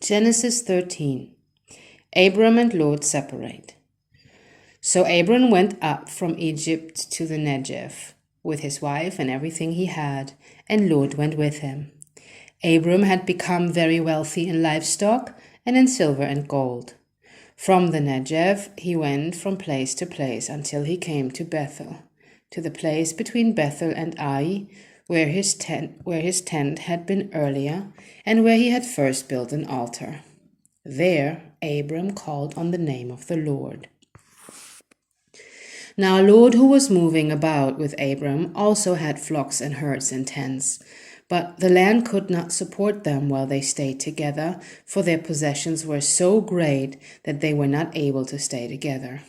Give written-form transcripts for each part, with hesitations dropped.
Genesis 13. Abram and Lot separate. So Abram went up from Egypt to the Negev with his wife and everything he had, and Lot went with him. Abram had become very wealthy in livestock and in silver and gold. From the Negev he went from place to place until he came to Bethel, to the place between Bethel and Ai, where his tent had been earlier, and where he had first built an altar. There Abram called on the name of the Lord. Now Lot, who was moving about with Abram, also had flocks and herds and tents, but the land could not support them while they stayed together, for their possessions were so great that they were not able to stay together.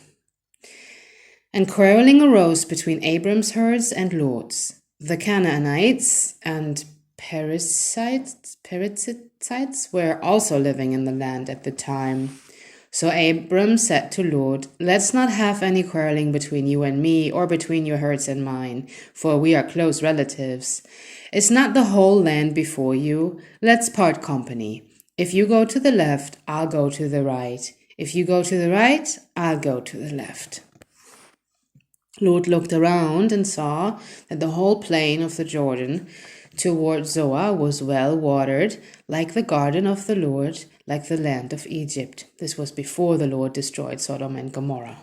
And quarreling arose between Abram's herds and Lot's. The Canaanites and Perizzites were also living in the land at the time. So Abram said to Lot, "Let's not have any quarreling between you and me, or between your herds and mine, for we are close relatives. Is not the whole land before you? Let's part company. If you go to the left, I'll go to the right. If you go to the right, I'll go to the left." Lot looked around and saw that the whole plain of the Jordan toward Zoar was well watered, like the garden of the Lord, like the land of Egypt. This was before the Lord destroyed Sodom and Gomorrah.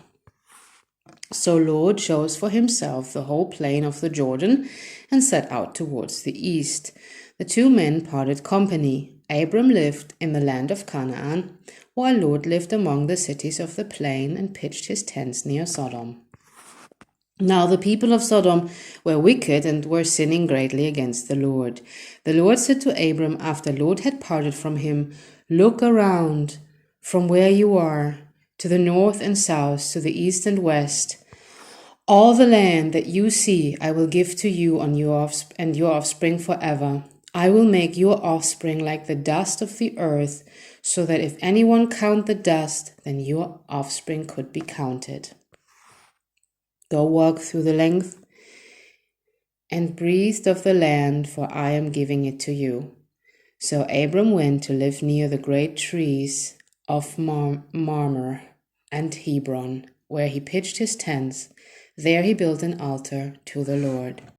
So Lot chose for himself the whole plain of the Jordan and set out towards the east. The two men parted company. Abram lived in the land of Canaan, while Lot lived among the cities of the plain and pitched his tents near Sodom. Now the people of Sodom were wicked and were sinning greatly against the Lord. The Lord said to Abram after Lot had parted from him, "Look around from where you are, to the north and south, to the east and west. All the land that you see I will give to you and your offspring forever. I will make your offspring like the dust of the earth, so that if anyone count the dust, then your offspring could be counted. Go walk through the length and breadth of the land, for I am giving it to you." So Abram went to live near the great trees of Mamre and Hebron, where he pitched his tents. There he built an altar to the Lord.